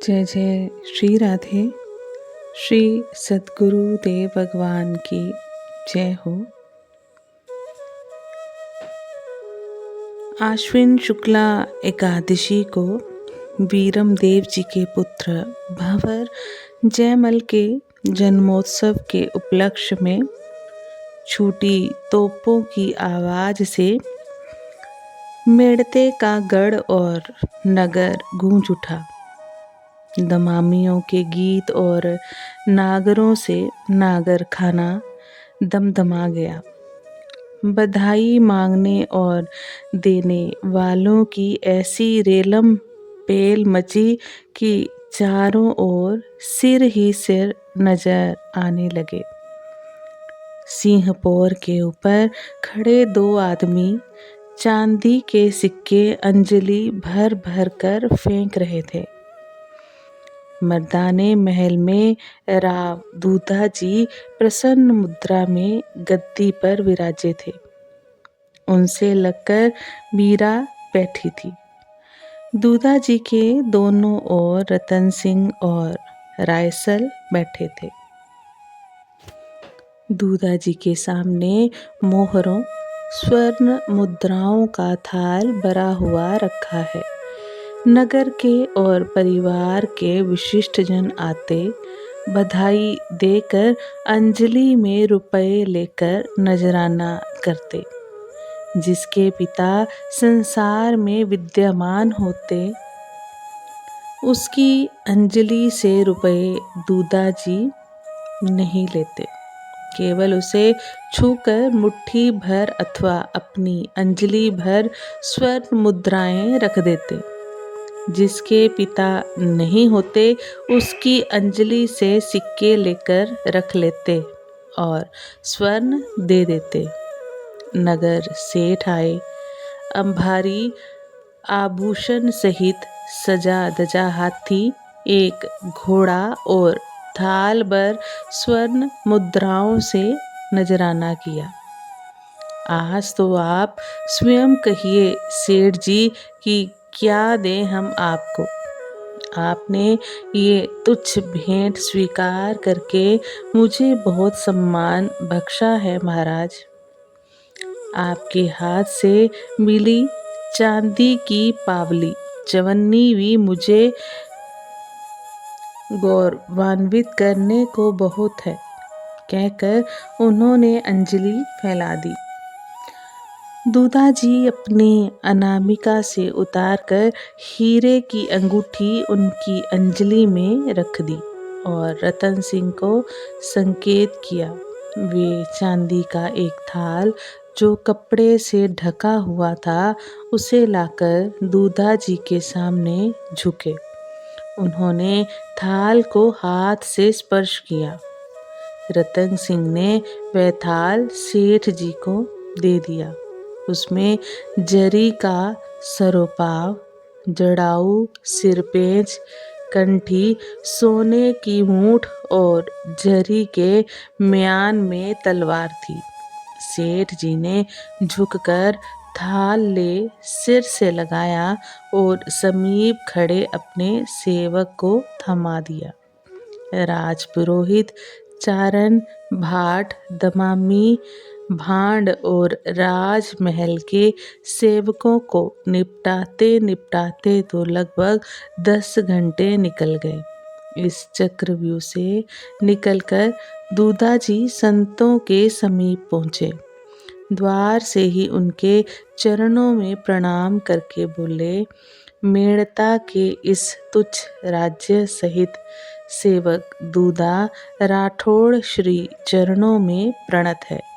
जय जय श्री राधे। श्री सद्गुरु देव भगवान की जय हो। आश्विन शुक्ला एकादशी को वीरम देव जी के पुत्र भंवर जयमल के जन्मोत्सव के उपलक्ष्य में छूटी तोपों की आवाज से मेड़ते का गढ़ और नगर गूंज उठा। दमामियों के गीत और नागरों से नागर खाना दमदमा गया। बधाई मांगने और देने वालों की ऐसी रेलम पेल मची कि चारों ओर सिर ही सिर नजर आने लगे। सिंहपोर के ऊपर खड़े दो आदमी चांदी के सिक्के अंजलि भर भर कर फेंक रहे थे। मर्दाने महल में राव दूधा जी प्रसन्न मुद्रा में गद्दी पर विराजे थे। उनसे लगकर मीरा बैठी थी। दूधा जी के दोनों ओर रतन सिंह और रायसल बैठे थे। दूधा जी के सामने मोहरों स्वर्ण मुद्राओं का थाल भरा हुआ रखा है। नगर के और परिवार के विशिष्ट जन आते, बधाई देकर अंजलि में रुपए लेकर नजराना करते। जिसके पिता संसार में विद्यमान होते, उसकी अंजलि से रुपए दूधा जी नहीं लेते। केवल उसे छूकर मुट्ठी भर अथवा अपनी अंजलि भर स्वर्ण मुद्राएं रख देते। जिसके पिता नहीं होते, उसकी अंजलि से सिक्के लेकर रख लेते और स्वर्ण दे देते। नगर सेठ आए। अंबारी आभूषण सहित सजा धजा हाथी, एक घोड़ा और थाल भर स्वर्ण मुद्राओं से नजराना किया। आज तो आप स्वयं कहिए सेठ जी कि क्या दें हम आपको। आपने ये तुच्छ भेंट स्वीकार करके मुझे बहुत सम्मान बख्शा है महाराज। आपके हाथ से मिली चांदी की पावली चवन्नी भी मुझे गौरवान्वित करने को बहुत है, कहकर उन्होंने अंजलि फैला दी। दूधा जी अपनी अनामिका से उतारकर हीरे की अंगूठी उनकी अंजलि में रख दी और रतन सिंह को संकेत किया। वे चांदी का एक थाल जो कपड़े से ढका हुआ था, उसे लाकर दूधा जी के सामने झुके। उन्होंने थाल को हाथ से स्पर्श किया। रतन सिंह ने वह थाल सेठ जी को दे दिया। उसमें जरी का सरोपाव, जड़ाऊ, सिरपेंच, कंठी, सोने की मूठ और जरी के म्यान में तलवार थी। सेठ जी ने झुककर थाल ले सिर से लगाया और समीप खड़े अपने सेवक को थमा दिया। राजपुरोहित, चारण, भाट, दमामी, भांड और राजमहल के सेवकों को निपटाते निपटाते तो लगभग 10 घंटे निकल गए। इस चक्रव्यूह से निकलकर दूधा जी संतों के समीप पहुँचे। द्वार से ही उनके चरणों में प्रणाम करके बोले, मेड़ता के इस तुच्छ राज्य सहित सेवक दूधा राठौड़ श्री चरणों में प्रणत है।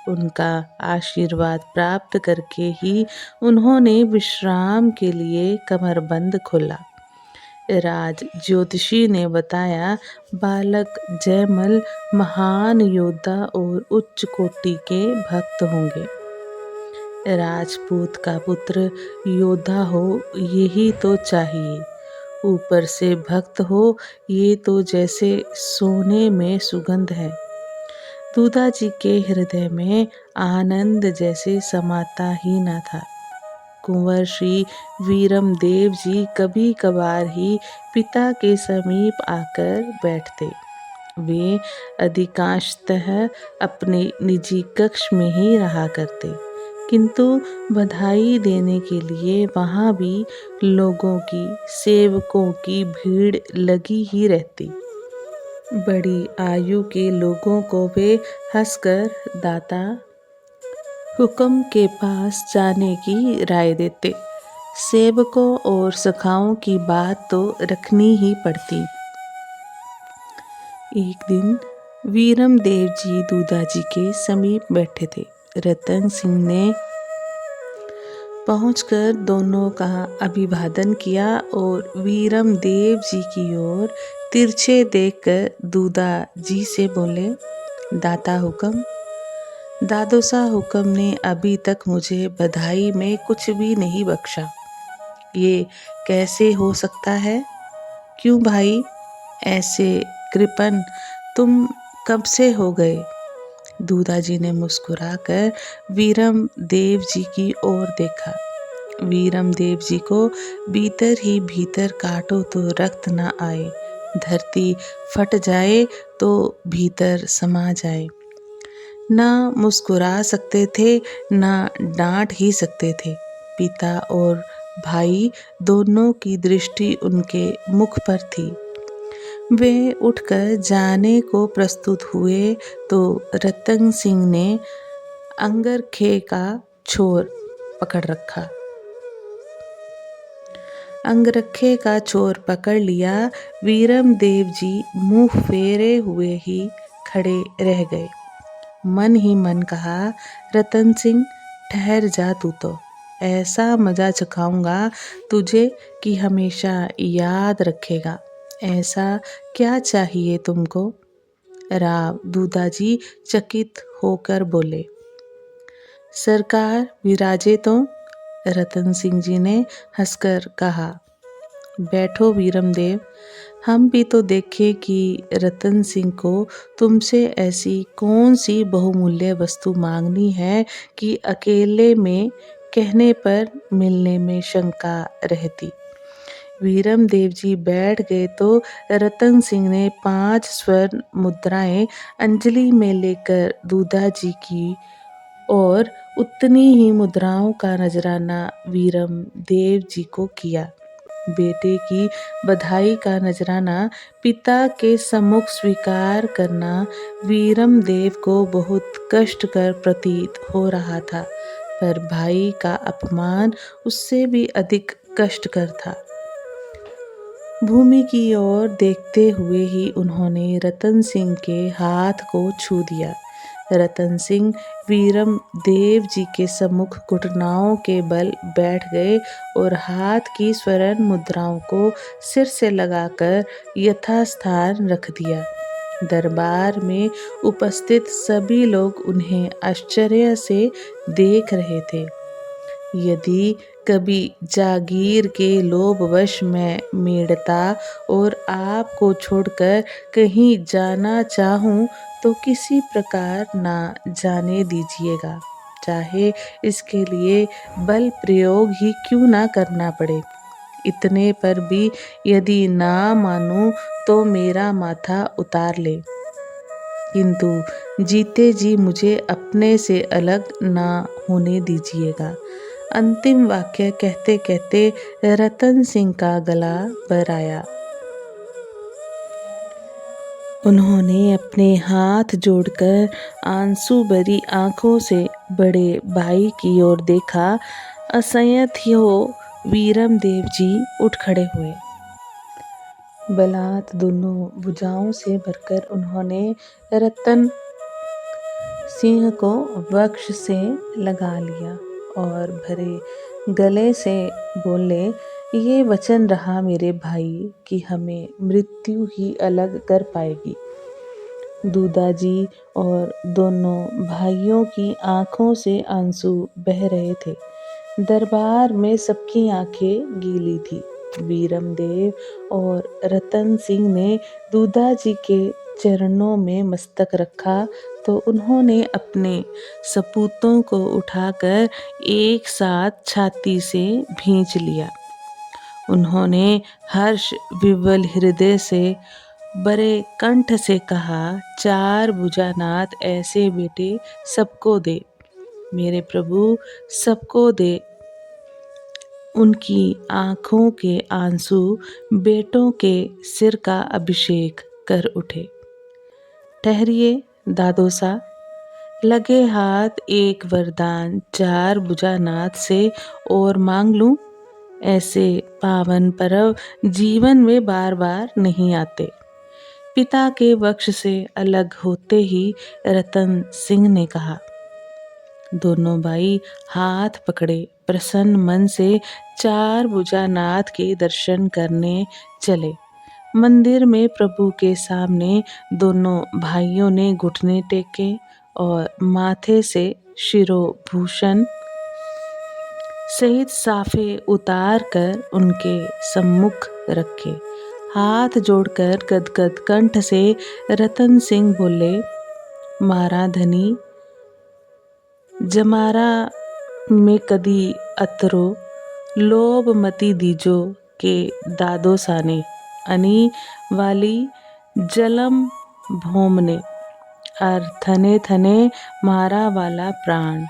उनका आशीर्वाद प्राप्त करके ही उन्होंने विश्राम के लिए कमरबंद खोला। राज ज्योतिषी ने बताया, बालक जयमल महान योद्धा और उच्च कोटि के भक्त होंगे। राजपूत का पुत्र योद्धा हो, यही तो चाहिए। ऊपर से भक्त हो, ये तो जैसे सोने में सुगंध है। दूधा जी के हृदय में आनंद जैसे समाता ही न था। कुंवर श्री वीरम देव जी कभी कभार ही पिता के समीप आकर बैठते। वे अधिकांशतः अपने निजी कक्ष में ही रहा करते, किंतु बधाई देने के लिए वहाँ भी लोगों की, सेवकों की भीड़ लगी ही रहती। बड़ी आयु के लोगों को वे हंसकर दाता हुक्म के पास जाने की राय देते। सेवकों और सखाओं की बात तो रखनी ही पड़ती। एक दिन वीरम देव जी दूधाजी के समीप बैठे थे। रतन सिंह ने पहुंचकर दोनों का अभिवादन किया और वीरम देव जी की ओर तिरछे देखकर दूधाजी से बोले, दाता हुक्म, दादोसा हुक्म ने अभी तक मुझे बधाई में कुछ भी नहीं बख्शा। ये कैसे हो सकता है? क्यों भाई, ऐसे कृपण तुम कब से हो गए? दूधाजी ने मुस्कुराकर वीरम देव जी की ओर देखा। वीरम देव जी को भीतर ही भीतर काटो तो रक्त न आए, धरती फट जाए तो भीतर समा जाए। ना मुस्कुरा सकते थे, ना डांट ही सकते थे। पिता और भाई दोनों की दृष्टि उनके मुख पर थी। वे उठकर जाने को प्रस्तुत हुए तो रतन सिंह ने अंगरखे का छोर पकड़ रखा। अंगरखे का छोर पकड़ लिया। वीरम देव जी मुंह फेरे हुए ही खड़े रह गए। मन ही मन कहा, रतन सिंह ठहर जा, तू तो ऐसा मजा चखाऊंगा तुझे कि हमेशा याद रखेगा। ऐसा क्या चाहिए तुमको? राव दूधाजी चकित होकर बोले। सरकार विराजे तो? रतन सिंह जी ने हंसकर कहा। बैठो वीरम देव, हम भी तो देखें कि रतन सिंह को तुमसे ऐसी कौन सी बहुमूल्य वस्तु मांगनी है कि अकेले में कहने पर मिलने में शंका रहती। वीरम देव जी बैठ गए तो रतन सिंह ने 5 स्वर्ण मुद्राएं अंजलि में लेकर दूधाजी की और उतनी ही मुद्राओं का नजराना वीरम देव जी को किया। बेटे की बधाई का नजराना पिता के सम्मुख स्वीकार करना वीरम देव को बहुत कष्टकर प्रतीत हो रहा था, पर भाई का अपमान उससे भी अधिक कष्टकर था। भूमि की ओर देखते हुए ही उन्होंने रतन सिंह के हाथ को छू दिया। रतन सिंह वीरम देव जी के सम्मुख घुटनाओं के बल बैठ गए और हाथ की स्वर्ण मुद्राओं को सिर से लगाकर यथास्थान रख दिया। दरबार में उपस्थित सभी लोग उन्हें आश्चर्य से देख रहे थे। यदि कभी जागीर के लोभवश मैं मेड़ता और आपको छोड़कर कहीं जाना चाहूं तो किसी प्रकार ना जाने दीजिएगा, चाहे इसके लिए बल प्रयोग ही क्यों ना करना पड़े। इतने पर भी यदि ना मानूं तो मेरा माथा उतार ले, किंतु जीते जी मुझे अपने से अलग ना होने दीजिएगा। अंतिम वाक्य कहते कहते रतन सिंह का गला भर आया। उन्होंने अपने हाथ जोड़कर आंसू भरी आंखों से बड़े भाई की ओर देखा। असंयत हो वीरम देव जी उठ खड़े हुए। बलात् दोनों भुजाओं से भरकर उन्होंने रतन सिंह को वक्ष से लगा लिया और भरे गले से बोले, ये वचन रहा मेरे भाई कि हमें मृत्यु ही अलग कर पाएगी। दूधाजी और दोनों भाइयों की आंखों से आंसू बह रहे थे। दरबार में सबकी आंखें गीली थी। वीरम देव और रतन सिंह ने दूधाजी के चरणों में मस्तक रखा तो उन्होंने अपने सपूतों को उठाकर एक साथ छाती से भींच लिया। उन्होंने हर्ष विह्वल हृदय से बड़े कंठ से कहा, चार भुजानाथ ऐसे बेटे सबको दे, मेरे प्रभु सबको दे। उनकी आँखों के आंसू बेटों के सिर का अभिषेक कर उठे। ठहरिए दादोसा, लगे हाथ एक वरदान चार भुजानाथ से और मांग लूं। ऐसे पावन पर्व जीवन में बार बार नहीं आते। पिता के वक्ष से अलग होते ही रतन सिंह ने कहा। दोनों भाई हाथ पकड़े प्रसन्न मन से चार भुजानाथ के दर्शन करने चले। मंदिर में प्रभु के सामने दोनों भाइयों ने घुटने टेके और माथे से शिरोभूषण सहित साफे उतार कर उनके सम्मुख रखे। हाथ जोड़कर गदगद कंठ से रतन सिंह बोले, मारा धनी जमारा में कदी अतरो लोभ मती दीजो के दादो साने अनी वाली जलम भोमने और थने थने मारा वाला प्राण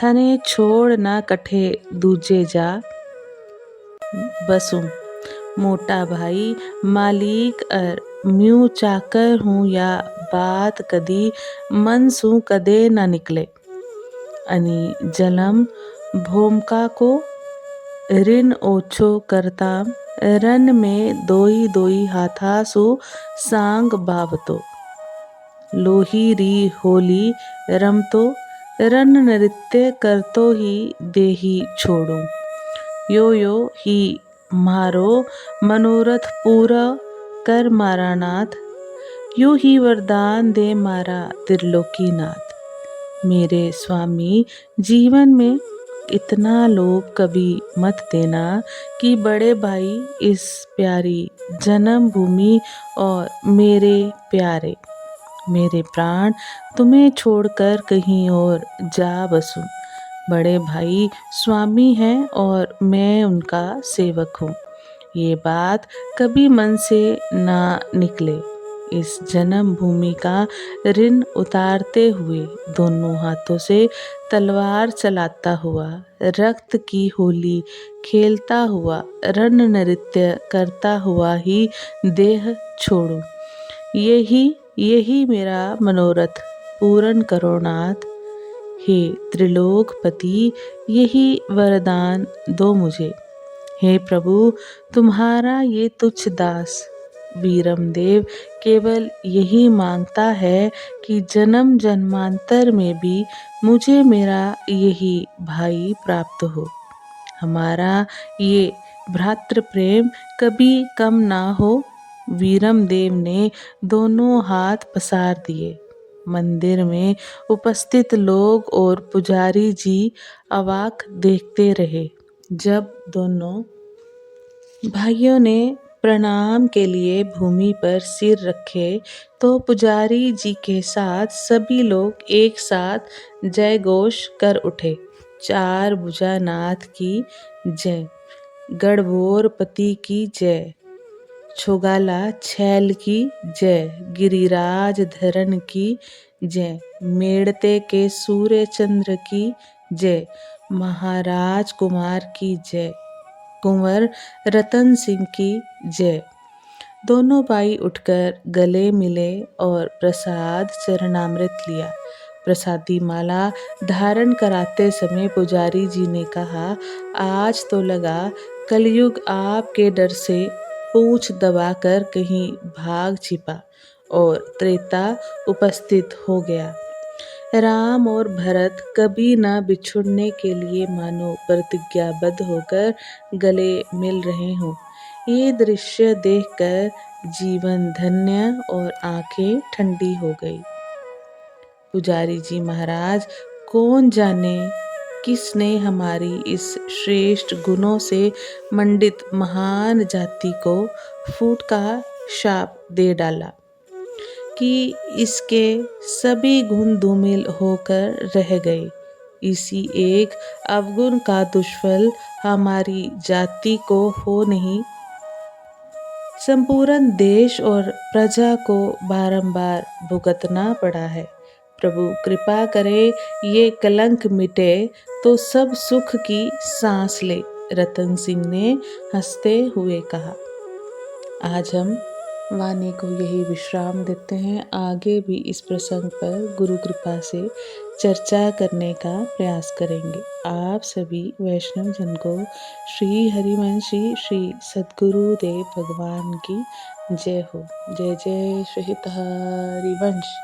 थने छोड़ ना कठे दूजे जा बसूं। मोटा भाई मालिक और म्यू चाकर हूँ या बात कदी मन सू कदे ना निकले। अनि जलम भोमका को ऋण ओछो करताम रन में दोई दोई हाथा सो सांग बावतो लोही री होली रमतो रन नृत्य करतो ही देही छोड़ो यो ही मारो मनोरथ पूरा कर मारा नाथ यो ही वरदान दे मारा त्रिलोकीनाथ। मेरे स्वामी जीवन में इतना लोभ कभी मत देना कि बड़े भाई इस प्यारी जन्मभूमि और मेरे प्यारे मेरे प्राण तुम्हें छोड़कर कहीं और जा बसूं। बड़े भाई स्वामी हैं और मैं उनका सेवक हूँ। ये बात कभी मन से ना निकले। इस जन्मभूमि का ऋण उतारते हुए दोनों हाथों से तलवार चलाता हुआ रक्त की होली खेलता हुआ रण नृत्य करता हुआ ही देह छोड़ूं। यही मेरा मनोरथ पूर्ण करो नाथ। हे त्रिलोकपति, यही वरदान दो मुझे। हे प्रभु, तुम्हारा ये तुच्छ दास वीरमदेव केवल यही मांगता है कि जन्म जन्मांतर में भी मुझे मेरा यही भाई प्राप्त हो। हमारा ये भ्रातृ प्रेम कभी कम ना हो। वीरमदेव ने दोनों हाथ पसार दिए। मंदिर में उपस्थित लोग और पुजारी जी अवाक देखते रहे। जब दोनों भाइयों ने प्रणाम के लिए भूमि पर सिर रखे तो पुजारी जी के साथ सभी लोग एक साथ जय घोष कर उठे। चार भुजानाथ की जय, गढ़वोरपति की जय, छोगाला छैल की जय, गिरिराज धरन की जय, मेड़ते के सूर्य चंद्र की जय, महाराज कुमार की जय, कुंवर रतन सिंह की जय। दोनों भाई उठकर गले मिले और प्रसाद चरणामृत लिया। प्रसादी माला धारण कराते समय पुजारी जी ने कहा, आज तो लगा कलयुग आपके डर से पूंछ दबाकर कहीं भाग छिपा और त्रेता उपस्थित हो गया। राम और भरत कभी न बिछुड़ने के लिए मानो प्रतिज्ञाबद्ध होकर गले मिल रहे हों। ये दृश्य देखकर जीवन धन्य और आंखें ठंडी हो गई। पुजारी जी महाराज, कौन जाने किसने हमारी इस श्रेष्ठ गुणों से मंडित महान जाति को फूट का शाप दे डाला। कि इसके सभी गुण धूमिल होकर रह गए। इसी एक अवगुण का दुष्फल हमारी जाति को हो नहीं, संपूर्ण देश और प्रजा को बारंबार भुगतना पड़ा है। प्रभु कृपा करे ये कलंक मिटे तो सब सुख की सांस ले, रतन सिंह ने हंसते हुए कहा। आज हम वाणी को यही विश्राम देते हैं। आगे भी इस प्रसंग पर गुरु कृपा से चर्चा करने का प्रयास करेंगे। आप सभी वैष्णव जन को श्री हरिवंशी श्री सद्गुरुदेव भगवान की जय हो। जय जय श्री हरिवंश।